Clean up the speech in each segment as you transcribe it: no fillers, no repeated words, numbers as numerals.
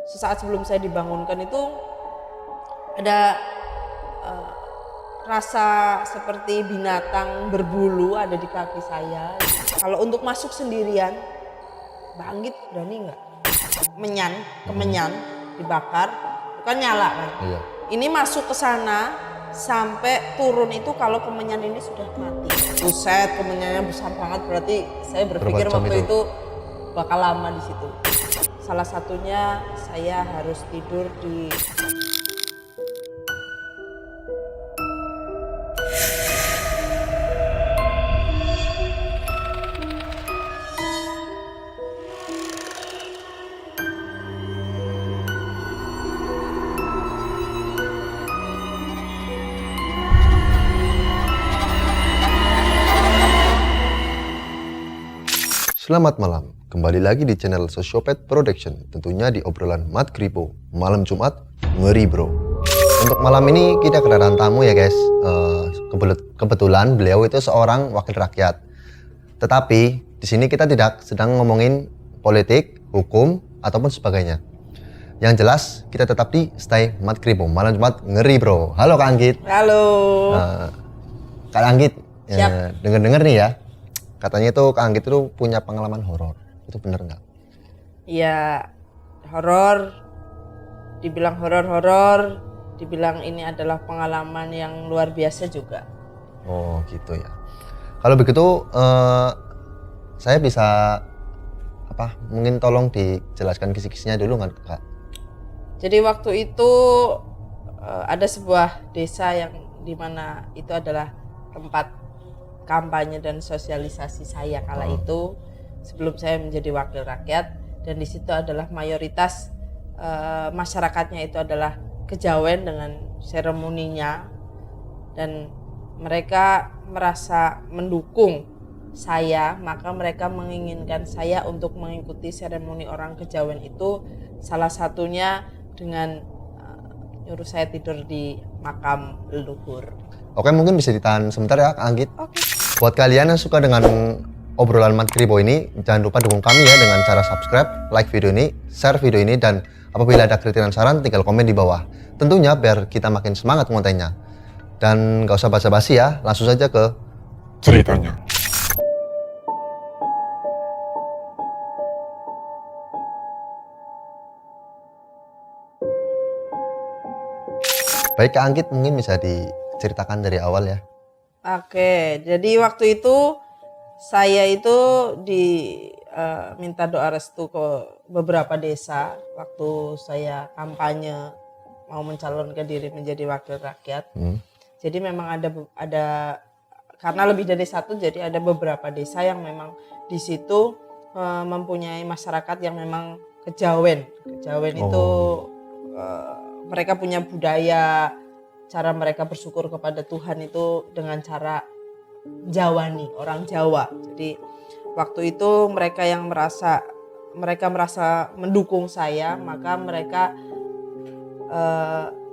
sesaat sebelum saya dibangunkan itu ada rasa seperti binatang berbulu ada di kaki saya. Kalau untuk masuk sendirian, Mbak Anggit berani nggak? Kemenyan dibakar, bukan nyala kan? Iya. Ini masuk ke sana sampai turun itu kalau kemenyan ini sudah mati. Buset, kemenyannya besar banget, berarti saya berpikir Berapa jam waktu itu? itu bakal lama di situ. Salah satunya saya harus tidur di Selamat malam, kembali lagi di channel Sosiopet Production, tentunya di obrolan Mat Kripo, malam Jumat, ngeri bro. Untuk malam ini kita kedatangan tamu ya guys. Kebetulan beliau itu seorang wakil rakyat. Tetapi di sini kita tidak sedang ngomongin politik, hukum, ataupun sebagainya. Yang jelas kita tetap di stay Mat Kripo, malam Jumat, ngeri bro. Halo Kak Anggit. halo. Kak Anggit, Siap. denger-denger nih ya, katanya itu Kak Anggit itu punya pengalaman horor. Itu bener nggak? Ya horor, dibilang horor, dibilang ini adalah pengalaman yang luar biasa juga. Oh gitu ya. Kalau begitu saya bisa mungkin tolong dijelaskan kisi-kisinya dulu nggak Kak? Jadi waktu itu ada sebuah desa yang dimana itu adalah tempat kampanye dan sosialisasi saya kala itu sebelum saya menjadi wakil rakyat, dan di situ adalah mayoritas masyarakatnya itu adalah kejawen dengan seremoninya, dan mereka merasa mendukung saya, maka mereka menginginkan saya untuk mengikuti seremoni orang kejawen itu, salah satunya dengan nyuruh saya tidur di makam leluhur. Oke, mungkin bisa ditahan sebentar ya Kak Anggit. Oke. Buat kalian yang suka dengan obrolan Mat Kripo ini, jangan lupa dukung kami ya dengan cara subscribe, like video ini, share video ini, dan apabila ada kritik dan saran tinggal komen di bawah. Tentunya biar kita makin semangat kontennya. Dan gak usah basa-basi ya, langsung saja ke ceritanya. Baik Kak Anggit, mungkin bisa diceritakan dari awal ya. Oke, jadi waktu itu saya itu diminta doa restu ke beberapa desa waktu saya kampanye mau mencalonkan diri menjadi wakil rakyat. Jadi memang ada karena lebih dari satu, jadi ada beberapa desa yang memang di situ mempunyai masyarakat yang memang kejawen. Kejawen itu mereka punya budaya, cara mereka bersyukur kepada Tuhan itu dengan cara Jawani, orang Jawa. Jadi waktu itu mereka merasa mendukung saya, maka mereka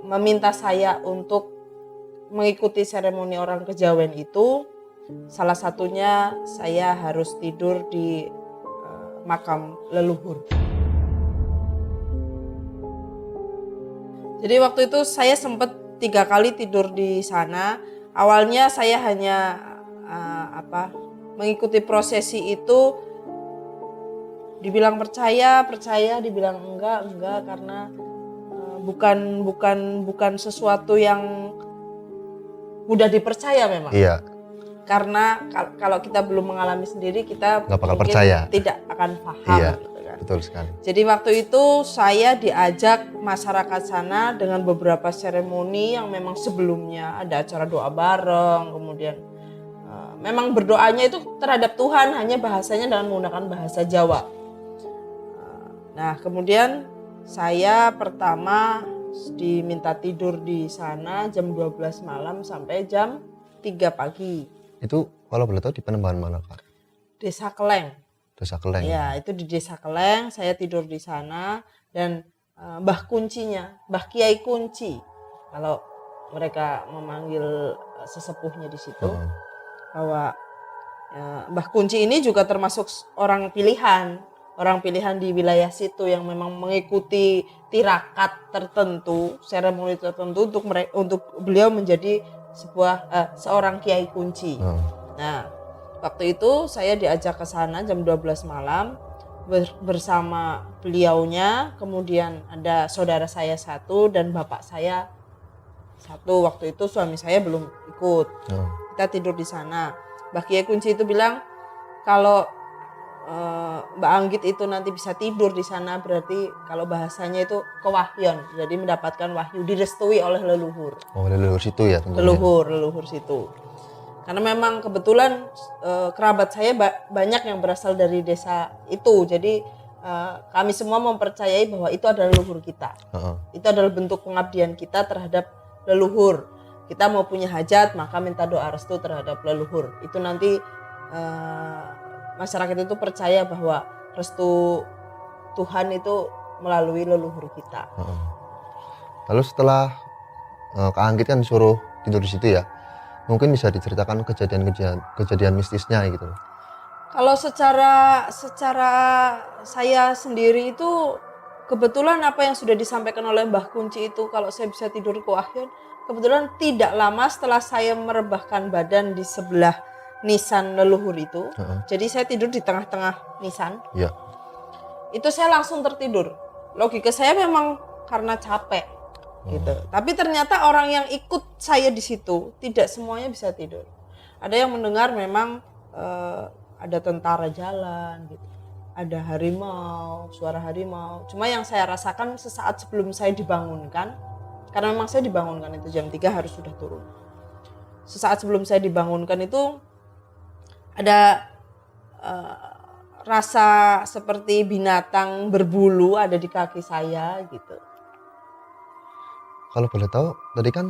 meminta saya untuk mengikuti seremoni orang kejawen itu. Salah satunya saya harus tidur di makam leluhur. Jadi waktu itu saya sempat 3 kali tidur di sana. Awalnya saya hanya mengikuti prosesi itu, dibilang percaya, dibilang enggak karena bukan sesuatu yang mudah dipercaya memang. Iya. Karena kalau kita belum mengalami sendiri, kita Nggak bakal mungkin percaya. tidak akan paham. Iya, gitu kan. betul sekali. Jadi waktu itu saya diajak masyarakat sana dengan beberapa seremoni yang memang sebelumnya ada acara doa bareng, kemudian memang berdoanya itu terhadap Tuhan hanya bahasanya dengan menggunakan bahasa Jawa. Nah kemudian saya pertama diminta tidur di sana jam 12 malam sampai jam 3 pagi. Itu kalau boleh tahu di Penembahan mana Kak? Desa Keleng. Desa Keleng. Ya, itu di Desa Keleng, saya tidur di sana, dan Mbah Kuncinya, Mbah Kiai Kunci, kalau mereka memanggil sesepuhnya di situ, bahwa Mbah Kunci ini juga termasuk orang pilihan. orang pilihan di wilayah situ yang memang mengikuti tirakat tertentu, seremoni tertentu untuk beliau menjadi seorang kiai kunci. Nah, waktu itu saya diajak ke sana jam 12 malam bersama beliaunya, kemudian ada saudara saya satu dan bapak saya satu. Waktu itu suami saya belum ikut. Kita tidur di sana. Mbah Kiai Kunci itu bilang kalau Mbak Anggit itu nanti bisa tidur di sana, berarti kalau bahasanya itu kewahyon, jadi mendapatkan wahyu, direstui oleh leluhur. Oh, leluhur situ ya tentunya. Leluhur situ. Karena memang kebetulan kerabat saya banyak yang berasal dari desa itu, jadi kami semua mempercayai bahwa itu adalah leluhur kita. Itu adalah bentuk pengabdian kita terhadap leluhur. Kita mau punya hajat, maka minta doa restu terhadap leluhur. Itu nanti masyarakat itu percaya bahwa restu Tuhan itu melalui leluhur kita. Lalu setelah Kak Anggit kan disuruh tidur di situ ya, mungkin bisa diceritakan kejadian mistisnya gitu. Kalau secara saya sendiri itu kebetulan apa yang sudah disampaikan oleh Mbah Kunci itu, kalau saya bisa tidur ke wahyon, kebetulan tidak lama setelah saya merebahkan badan di sebelah nisan leluhur itu. Jadi saya tidur di tengah-tengah nisan. Iya. Itu saya langsung tertidur. Logika saya memang karena capek gitu. Tapi ternyata orang yang ikut saya di situ tidak semuanya bisa tidur. Ada yang mendengar memang ada tentara jalan gitu. Ada harimau, suara harimau. Cuma yang saya rasakan sesaat sebelum saya dibangunkan, karena memang saya dibangunkan itu jam 3 harus sudah turun. Sesaat sebelum saya dibangunkan itu ada rasa seperti binatang berbulu ada di kaki saya gitu. Kalau boleh tahu, tadi kan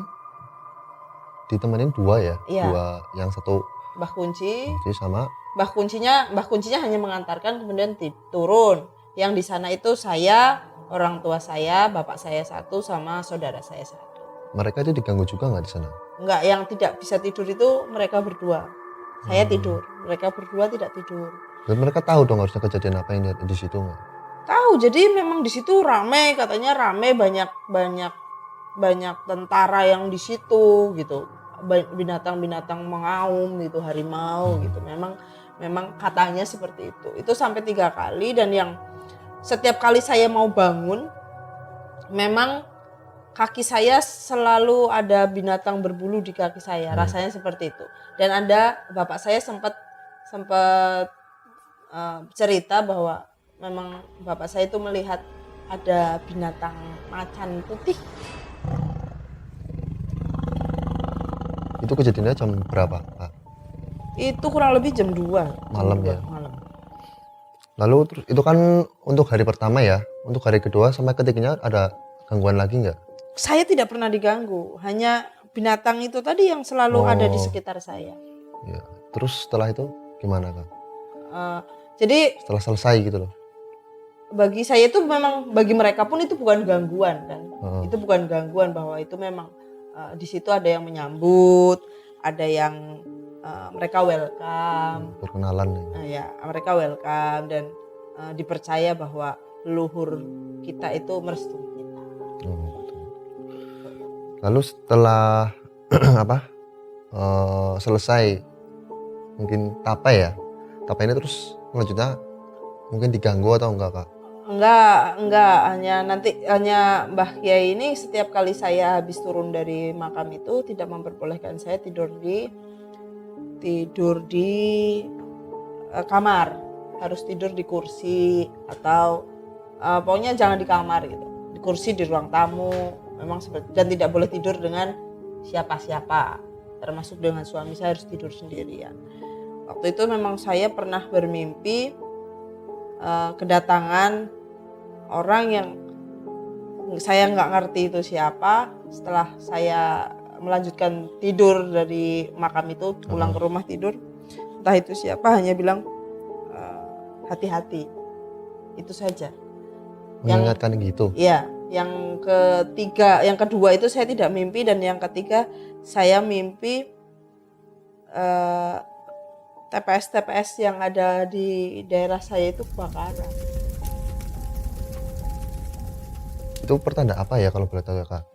ditemenin dua ya? Iya. Dua, yang satu Mbah Kunci sama Mbah Kuncinya hanya mengantarkan kemudian turun. Yang di sana itu saya, orang tua saya, bapak saya satu sama saudara saya satu. Mereka itu diganggu juga nggak di sana? Enggak, yang tidak bisa tidur itu mereka berdua. Saya tidur, mereka berdua tidak tidur. Dan mereka tahu dong harusnya kejadian apa yang di situ nggak? Tahu, jadi memang di situ ramai, katanya ramai, banyak tentara yang di situ gitu. Binatang-binatang mengaum gitu, harimau gitu. Memang katanya seperti itu. Itu sampai 3 kali, dan yang setiap kali saya mau bangun memang kaki saya selalu ada binatang berbulu di kaki saya, rasanya seperti itu. Dan ada bapak saya sempat cerita bahwa memang bapak saya itu melihat ada binatang macan putih. Itu kejadiannya jam berapa, Pak? Itu kurang lebih jam 2 malam ya. Malam. Lalu terus itu kan untuk hari pertama ya. Untuk hari kedua sampai ketiganya ada gangguan lagi nggak? Saya tidak pernah diganggu, hanya binatang itu tadi yang selalu ada di sekitar saya. Ya. Terus setelah itu gimana, Kak? Jadi setelah selesai gitu loh. Bagi saya itu memang, bagi mereka pun itu bukan gangguan kan. Itu bukan gangguan, bahwa itu memang di situ ada yang menyambut, ada yang mereka welcome. Perkenalan ya. Mereka welcome dan dipercaya bahwa leluhur kita itu merestui kita. Lalu setelah selesai mungkin tapa ini terus selanjutnya mungkin diganggu atau enggak, Kak? Enggak, hanya Mbah Kiai ini setiap kali saya habis turun dari makam itu tidak memperbolehkan saya tidur di kamar, harus tidur di kursi atau pokoknya jangan di kamar gitu, di kursi, di ruang tamu, memang seperti, dan tidak boleh tidur dengan siapa-siapa, termasuk dengan suami saya, harus tidur sendirian. Waktu itu memang saya pernah bermimpi kedatangan orang yang saya nggak ngerti itu siapa. Setelah saya melanjutkan tidur dari makam itu, pulang ke rumah tidur, entah itu siapa, hanya bilang hati-hati, itu saja. Mengingatkan gitu? Iya. Yang kedua itu saya tidak mimpi, dan yang ketiga saya mimpi TPS yang ada di daerah saya itu kebakaran. Itu pertanda apa ya kalau boleh tahu ya Kak?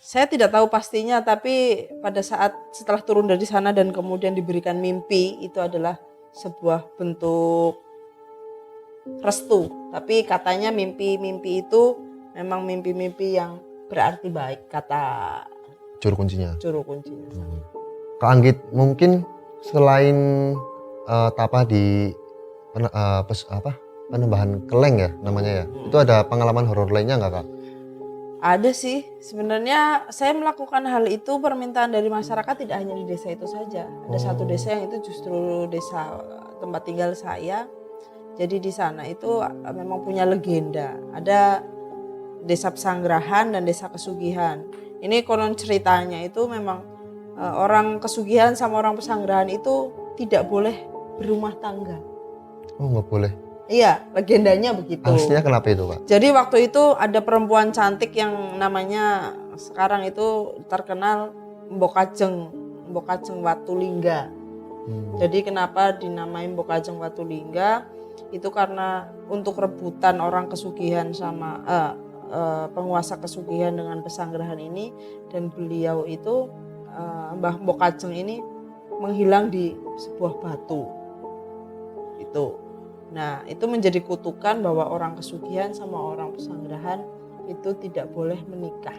Saya tidak tahu pastinya, tapi pada saat setelah turun dari sana dan kemudian diberikan mimpi, itu adalah sebuah bentuk restu. Tapi katanya mimpi-mimpi itu memang mimpi-mimpi yang berarti baik, kata Juru kuncinya. juru kuncinya. Kak Anggit, mungkin selain tapa di penembahan keleng ya namanya ya, itu ada pengalaman horor lainnya nggak Kak? Ada sih, sebenarnya saya melakukan hal itu permintaan dari masyarakat tidak hanya di desa itu saja. Ada satu desa yang itu justru desa tempat tinggal saya. Jadi di sana itu memang punya legenda. Ada desa Pesanggerahan dan desa Pesugihan. Ini konon ceritanya itu memang orang Pesugihan sama orang Pesanggerahan itu tidak boleh berumah tangga. Oh nggak boleh. Iya, legendanya begitu. Alasannya kenapa itu Kak? Jadi waktu itu ada perempuan cantik yang namanya sekarang itu terkenal Mbok Kajeng Watulingga. Jadi kenapa dinamai Mbok Kajeng Watulingga? Itu karena untuk rebutan orang Kesugihan sama penguasa Kesugihan dengan Pesanggerahan ini, dan beliau itu Mbah Mbok Kajeng ini menghilang di sebuah batu. Itu. Nah, itu menjadi kutukan bahwa orang Kesugihan sama orang Pesanggerahan itu tidak boleh menikah.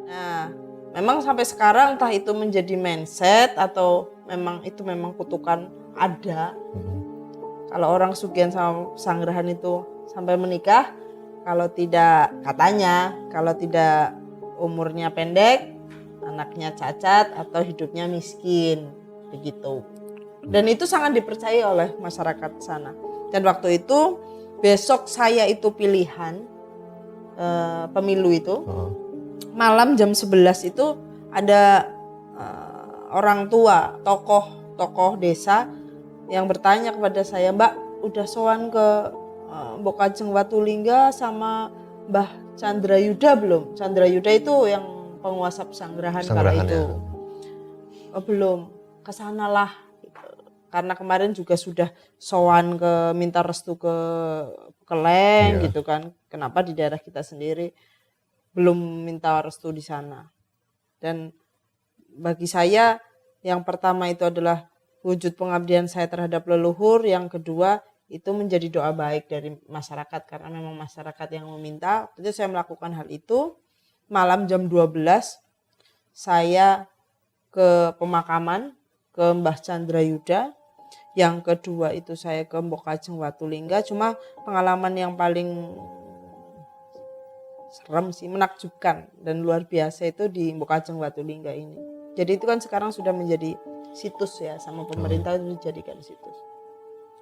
Nah, memang sampai sekarang entah itu menjadi mindset atau memang kutukan ada. Kalau orang Kesugihan sama Pesanggerahan itu sampai menikah, kalau tidak umurnya pendek, anaknya cacat atau hidupnya miskin, begitu. Dan itu sangat dipercaya oleh masyarakat sana. Dan waktu itu besok saya itu pilihan pemilu itu. Malam jam 11 itu ada orang tua, tokoh desa yang bertanya kepada saya, "Mbak, udah sowan ke Mbok Kajeng Watulingga sama Mbah Candrayuda belum?" Candrayuda itu yang penguasa Pesanggerahan kala itu. Ya. "Oh, belum, kesanalah." Karena kemarin juga sudah sowan ke minta restu ke Keleng gitu kan. Kenapa di daerah kita sendiri belum minta restu di sana. Dan bagi saya yang pertama itu adalah wujud pengabdian saya terhadap leluhur, yang kedua itu menjadi doa baik dari masyarakat karena memang masyarakat yang meminta. Waktu itu saya melakukan hal itu. Malam jam 12 saya ke pemakaman ke Mbah Candrayuda. Yang kedua itu saya ke Mbok Kajeng Watulingga. Cuma pengalaman yang paling serem sih, menakjubkan dan luar biasa itu di Mbok Kajeng Watulingga ini. Jadi itu kan sekarang sudah menjadi situs ya, sama pemerintah itu dijadikan situs.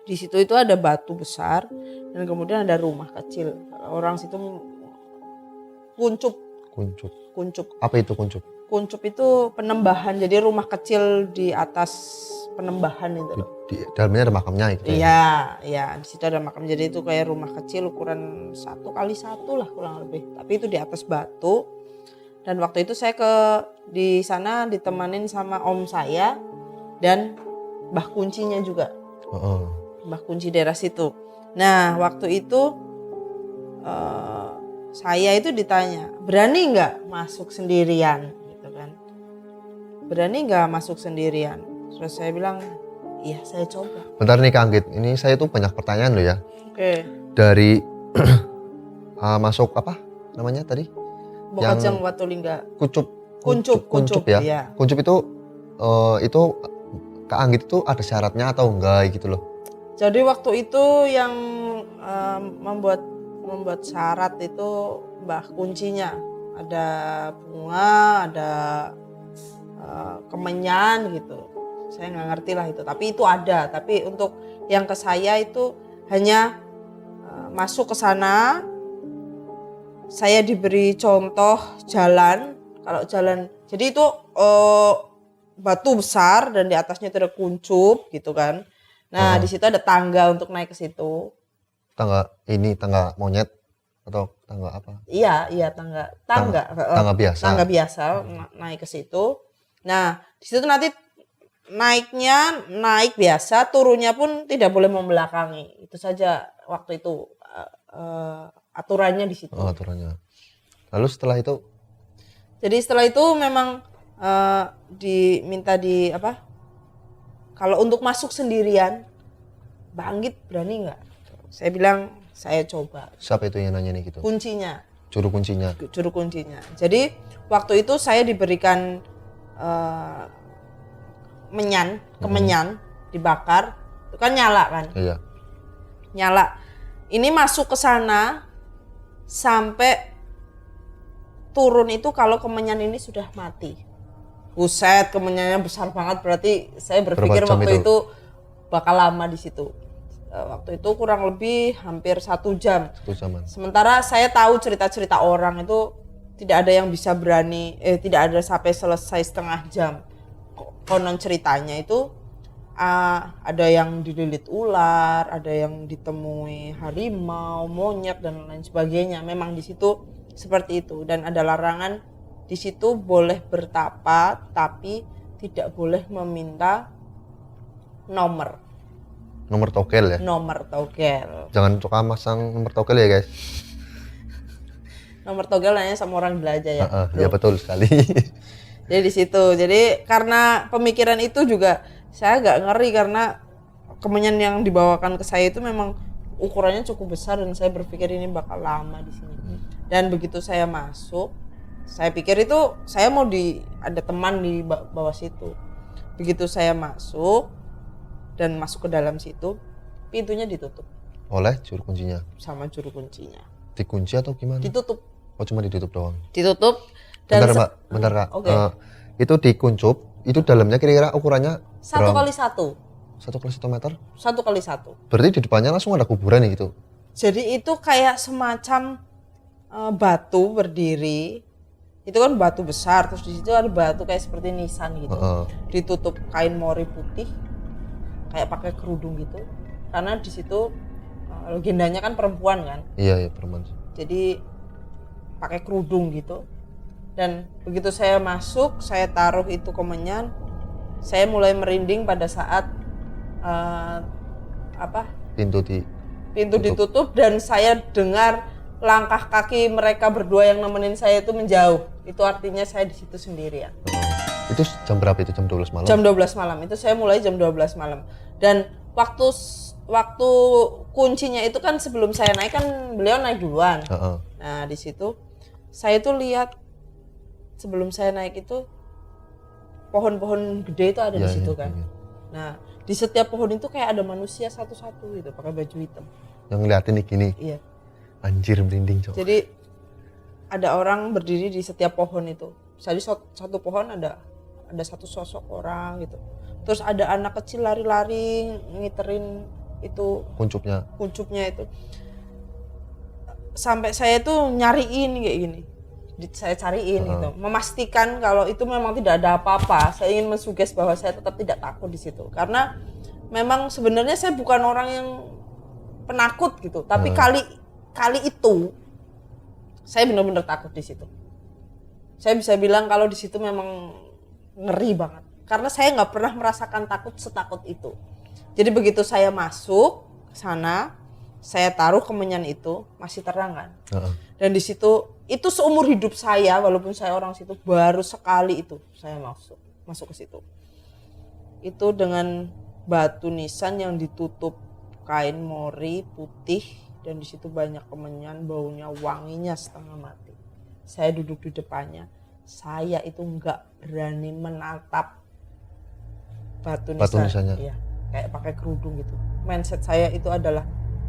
Di situ itu ada batu besar dan kemudian ada rumah kecil. Orang situ kuncup. Apa itu kuncup? Kuncup itu penembahan, jadi rumah kecil di atas penembahan itu. Di dalamnya ada makamnya gitu. Iya, di situ ada makam. Jadi itu kayak rumah kecil ukuran 1x1 lah kurang lebih. Tapi itu di atas batu. Dan waktu itu saya di sana ditemanin sama om saya dan mbah kuncinya juga. Mbah kunci daerah situ. Nah, waktu itu saya itu ditanya, "Berani nggak masuk sendirian?" gitu kan. "Berani nggak masuk sendirian?" Terus saya bilang, "Iya, saya coba." Bentar nih Kak Anggit, ini saya tuh banyak pertanyaan loh ya. Oke. Dari masuk apa namanya tadi? Mbok Kajeng Watulingga. Kuncup ya. Iya. Kuncup itu itu Kak Anggit itu ada syaratnya atau enggak gitu loh? Jadi waktu itu yang membuat syarat itu Mbah kuncinya. Ada bunga, ada kemenyan gitu. Saya nggak ngerti lah itu, tapi itu ada. Tapi untuk yang ke saya itu hanya masuk ke sana, saya diberi contoh jalan. Kalau jalan, jadi itu batu besar dan di atasnya itu ada kuncup gitu kan. Nah di situ ada tangga untuk naik ke situ. Tangga monyet atau tangga apa? Iya Tangga biasa. Tangga biasa naik ke situ. Nah di situ nanti naiknya naik biasa, turunnya pun tidak boleh membelakangi. Itu saja waktu itu aturannya di situ. Oh, aturannya. Lalu setelah itu? Jadi setelah itu memang diminta kalau untuk masuk sendirian, Mbak Anggit berani nggak? Saya bilang saya coba. Siapa itu yang nanya nih gitu? Kuncinya. Juru kuncinya. Juru kuncinya. Jadi waktu itu saya diberikan kemenyan dibakar, itu kan nyala kan? Iya. Nyala. Ini masuk ke sana sampai turun itu kalau kemenyan ini sudah mati. Buset, kemenyannya besar banget, berarti saya berpikir waktu itu bakal lama di situ. Waktu itu kurang lebih hampir 1 jam. 1 jam. Sementara saya tahu cerita-cerita orang itu tidak ada yang bisa berani, tidak ada sampai selesai setengah jam. Konon ceritanya itu ada yang dililit ular, ada yang ditemui harimau, monyet dan lain sebagainya. Memang di situ seperti itu, dan ada larangan di situ boleh bertapa tapi tidak boleh meminta nomor togel ya? Nomor togel. Jangan suka masang nomor togel ya guys. Nomor togel hanya sama orang belajar ya. Ya betul sekali. Jadi di situ. Jadi karena pemikiran itu juga saya agak ngeri karena kemenyan yang dibawakan ke saya itu memang ukurannya cukup besar dan saya berpikir ini bakal lama di sini. Dan begitu saya masuk, saya pikir itu saya mau ada teman di bawah situ. Begitu saya masuk dan masuk ke dalam situ, pintunya ditutup. Oleh juru kuncinya? Sama juru kuncinya. Dikunci atau gimana? Ditutup. Oh, cuma ditutup doang? Ditutup. Dan bentar Kak. Okay. Itu dikuncup, itu dalamnya kira-kira ukurannya 1 kali 1. 1 kali 1 meter? 1 kali 1. Berarti di depannya langsung ada kuburan ya gitu? Jadi itu kayak semacam batu berdiri. Itu kan batu besar, terus di situ ada batu kayak seperti nisan gitu. Ditutup kain mori putih, kayak pakai kerudung gitu. Karena di situ legendanya kan perempuan kan. Iya perempuan. Jadi pakai kerudung gitu. Dan begitu saya masuk, saya taruh itu kemenyan, saya mulai merinding pada saat pintu ditutup dan saya dengar langkah kaki mereka berdua yang nemenin saya itu menjauh. Itu artinya saya di situ sendirian. Itu jam berapa itu? Jam 12 malam? Jam 12 malam. Itu saya mulai jam 12 malam. Dan waktu kuncinya itu kan sebelum saya naik kan beliau naik duluan. Nah, di situ saya tuh lihat sebelum saya naik itu pohon-pohon gede itu ada di situ kan. Nah, di setiap pohon itu kayak ada manusia satu-satu gitu pakai baju hitam. Yang ngeliatin nih gini. Iya. Anjir merinding coba. Jadi ada orang berdiri di setiap pohon itu. Jadi satu pohon ada satu sosok orang gitu. Terus ada anak kecil lari-lari ngiterin itu kuncupnya itu. Sampai saya tuh nyariin kayak gini. Saya cariin gitu, memastikan kalau itu memang tidak ada apa-apa. Saya ingin mensuges bahwa saya tetap tidak takut di situ. Karena memang sebenarnya saya bukan orang yang penakut gitu, tapi kali itu saya benar-benar takut di situ. Saya bisa bilang kalau di situ memang ngeri banget karena saya nggak pernah merasakan takut setakut itu. Jadi begitu saya masuk ke sana, saya taruh kemenyan itu masih terang kan. Dan di situ itu seumur hidup saya, walaupun saya orang situ, baru sekali itu saya masuk ke situ. Itu dengan batu nisan yang ditutup kain mori putih. Dan di situ banyak kemenyan, baunya wanginya setengah mati. Saya duduk di depannya, saya itu nggak berani menatap batu Batu nisan. nisannya. Iya, kayak pakai kerudung gitu. Mindset saya itu adalah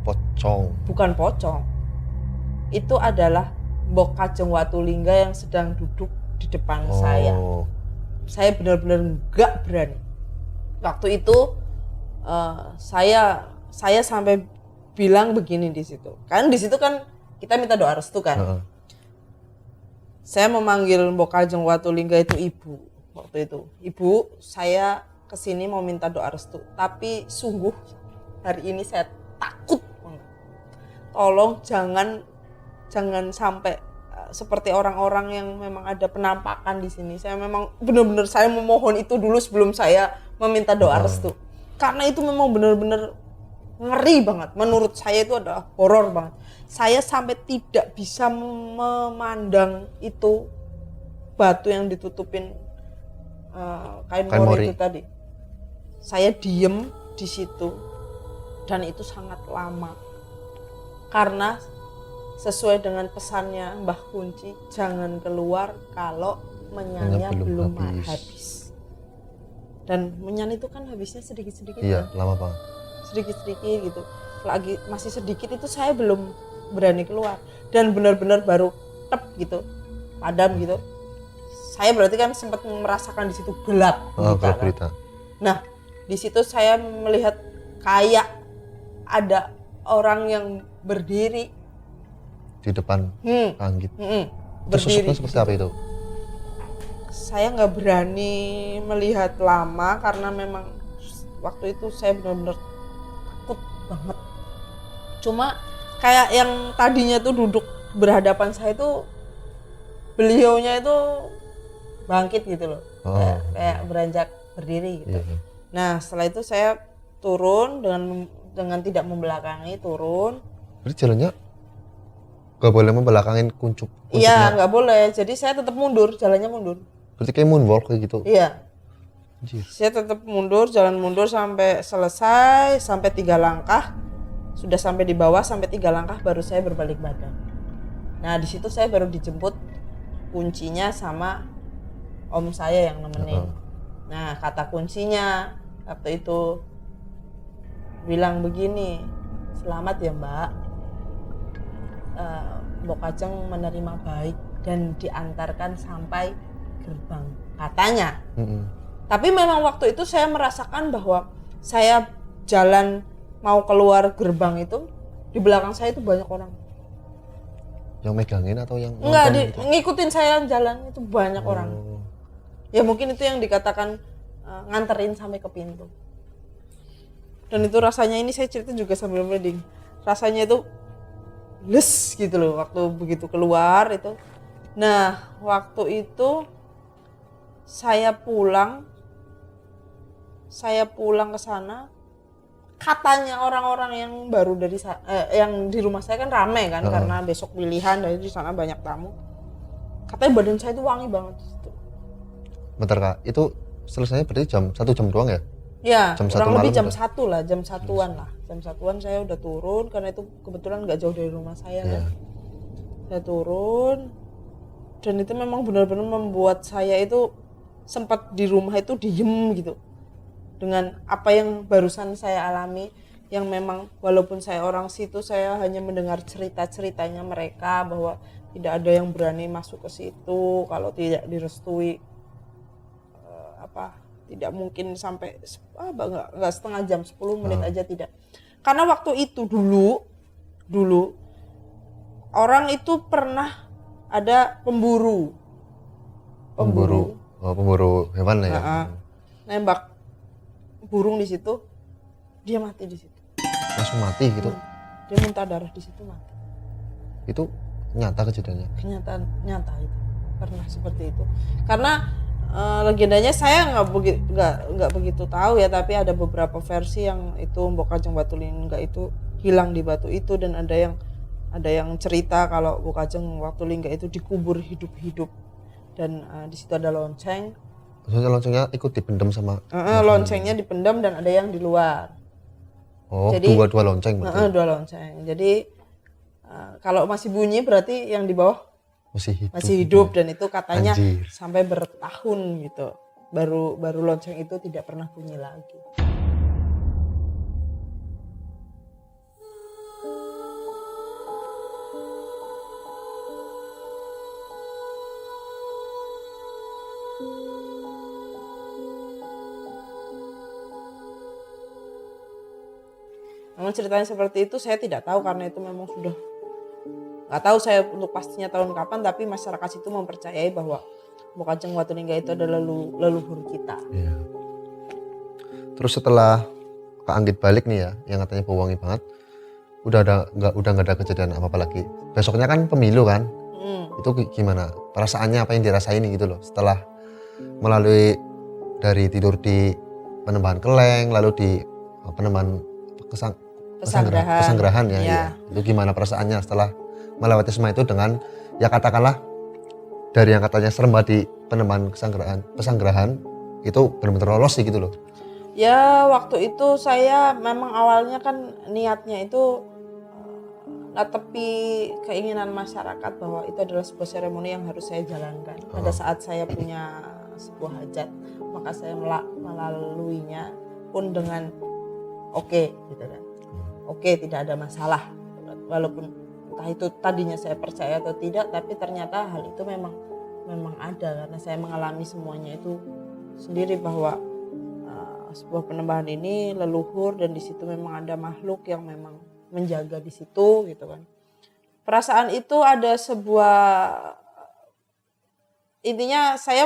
Pocong. bukan pocong. Itu adalah Mbok Kajeng Watulingga yang sedang duduk di depan saya. Saya benar-benar nggak berani. Waktu itu saya sampai bilang begini di situ. Kan di situ kan kita minta doa restu kan. Saya memanggil Mbok Kajeng Watulingga itu ibu waktu itu. Ibu, saya kesini mau minta doa restu. Tapi sungguh hari ini saya takut banget. Tolong jangan sampai seperti orang-orang yang memang ada penampakan di sini. Saya memang benar-benar saya memohon itu dulu sebelum saya meminta doa restu. Karena itu memang benar-benar ngeri banget. Menurut saya itu adalah horor banget. Saya sampai tidak bisa memandang itu batu yang ditutupin kain mori itu tadi. Saya diem di situ dan itu sangat lama. Karena sesuai dengan pesannya Mbah Kunci, jangan keluar kalau menyannya belum habis. Dan menyan itu kan habisnya sedikit-sedikit. Iya, kan? Lama banget. Sedikit-sedikit gitu. Lagi masih sedikit itu saya belum berani keluar dan benar-benar baru tep gitu, padam gitu. Saya berarti kan sempat merasakan di situ gelap. Gelap berita. Nah, di situ saya melihat kayak ada orang yang berdiri di depan Anggit. Berdiri. Seperti apa itu? Saya nggak berani melihat lama karena memang waktu itu saya benar-benar takut banget. Cuma kayak yang tadinya tuh duduk berhadapan saya itu beliaunya itu bangkit gitu loh, kayak beranjak berdiri gitu. Iya. Nah setelah itu saya turun dengan tidak membelakangi, turun. Berarti jalannya gak boleh membelakangin kuncup. Iya, nggak boleh. Jadi saya tetap mundur, jalannya mundur. Berarti kayak moonwalk kayak gitu. Iya. Anjir. Saya tetap mundur, jalan mundur sampai selesai, sampai 3 langkah. Sudah sampai di bawah, sampai 3 langkah baru saya berbalik badan. Nah, di situ saya baru dijemput kuncinya sama om saya yang nemenin. Nah, kata kuncinya waktu itu bilang begini, "Selamat ya, Mbak. Mbok Kajeng menerima baik dan diantarkan sampai gerbang," katanya. Tapi memang waktu itu saya merasakan bahwa saya jalan mau keluar gerbang itu di belakang saya itu banyak orang. Yang megangin atau yang enggak gitu? ngikutin saya jalan itu banyak orang. Ya mungkin itu yang dikatakan nganterin sampai ke pintu. Dan itu rasanya, ini saya cerita juga sambil merinding. Rasanya itu les gitu loh waktu begitu keluar itu. Nah, waktu itu saya pulang ke sana. Katanya orang-orang yang baru dari yang di rumah saya kan ramai kan karena besok pilihan dari di sana banyak tamu. Katanya badan saya itu wangi banget gitu. Bentar Kak, itu selesainya berarti jam 1 jam doang ya? Ya, jam kurang lebih jam udah? 1 lah, jam 1-an lah. Jam 1-an saya udah turun karena itu kebetulan nggak jauh dari rumah saya kan. Saya turun dan itu memang benar-benar membuat saya itu sempat di rumah itu diem gitu. Dengan apa yang barusan saya alami, yang memang walaupun saya orang situ, saya hanya mendengar cerita-ceritanya mereka bahwa tidak ada yang berani masuk ke situ kalau tidak direstui. Tidak mungkin sampai nggak setengah jam, 10 menit aja tidak. Karena waktu itu dulu orang itu pernah ada pemburu hewan lah ya. Nembak burung di situ, dia mati di situ. Langsung mati gitu. Dia muntah darah di situ, mati. Itu nyata kejadiannya? Kenyataan nyata itu. Pernah seperti itu. Karena legendanya saya nggak begitu tahu ya, tapi ada beberapa versi yang itu Mbok Kajeng Watulingga itu hilang di batu itu, dan ada yang cerita kalau Mbok Kajeng Watulingga itu dikubur hidup-hidup, dan di situ ada lonceng. Maksudnya loncengnya ikut dipendam sama? Loncengnya dipendam dan ada yang di luar. Oh, jadi dua lonceng berarti? Dua lonceng. Jadi kalau masih bunyi berarti yang di bawah masih hidup dan itu katanya sampai bertahun gitu. baru lonceng itu tidak pernah bunyi lagi. Namun ceritanya seperti itu saya tidak tahu, karena itu memang sudah nggak tahu saya untuk pastinya tahun kapan, tapi masyarakat itu mempercayai bahwa Mbok Kajeng Watulingga itu adalah leluhur kita. Iya. Terus setelah Kak Anggit balik nih ya, yang katanya bau wangi banget, udah nggak ada kejadian apa lagi. Besoknya kan pemilu kan, itu gimana perasaannya, apa yang dirasain gitu loh setelah melalui dari tidur di Penembahan Keleng, lalu di Penembahan Pesanggerahan ya, iya. Itu gimana perasaannya setelah melewati semua itu dengan ya katakanlah dari yang katanya serem di Penembahan Pesanggerahan itu benar-benar lolos sih gitu loh. Ya waktu itu saya memang awalnya kan niatnya itu tepi keinginan masyarakat bahwa itu adalah sebuah seremoni yang harus saya jalankan. Pada saat saya punya sebuah hajat, maka saya melaluinya pun dengan oke, gitu kan. Oke, tidak ada masalah. Walaupun entah itu tadinya saya percaya atau tidak, tapi ternyata hal itu memang ada, karena saya mengalami semuanya itu sendiri, bahwa sebuah penembahan ini leluhur dan di situ memang ada makhluk yang memang menjaga di situ, gitu kan. Perasaan itu ada sebuah, intinya saya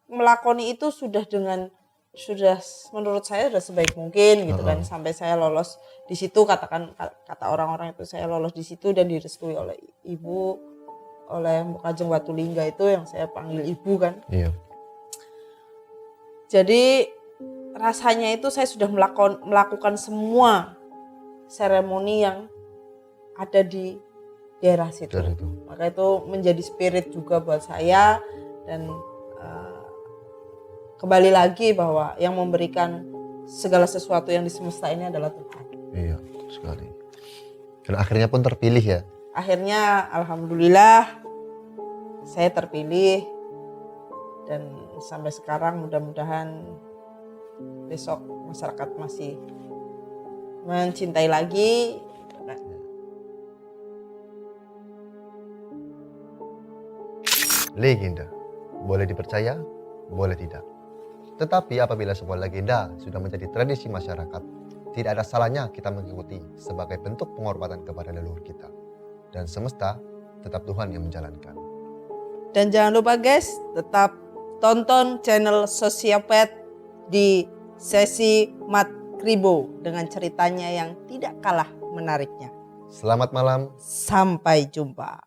melakoni itu sudah menurut saya sudah sebaik mungkin gitu kan, sampai saya lolos di situ, kata orang-orang itu saya lolos di situ dan direstui oleh ibu, oleh Mbok Kajeng Watulingga itu yang saya panggil ibu kan. Iya. Jadi rasanya itu saya sudah melakukan semua seremoni yang ada di daerah situ. Maka itu menjadi spirit juga buat saya, dan kembali lagi bahwa yang memberikan segala sesuatu yang di semesta ini adalah Tuhan. Iya, sekali. Dan akhirnya pun terpilih ya? Akhirnya alhamdulillah saya terpilih, dan sampai sekarang mudah-mudahan besok masyarakat masih mencintai lagi. Legenda, boleh dipercaya, boleh tidak. Tetapi apabila sebuah legenda sudah menjadi tradisi masyarakat, tidak ada salahnya kita mengikuti sebagai bentuk penghormatan kepada leluhur kita. Dan semesta tetap Tuhan yang menjalankan. Dan jangan lupa guys, tetap tonton channel Sosiopet di sesi Mat Kribo dengan ceritanya yang tidak kalah menariknya. Selamat malam. Sampai jumpa.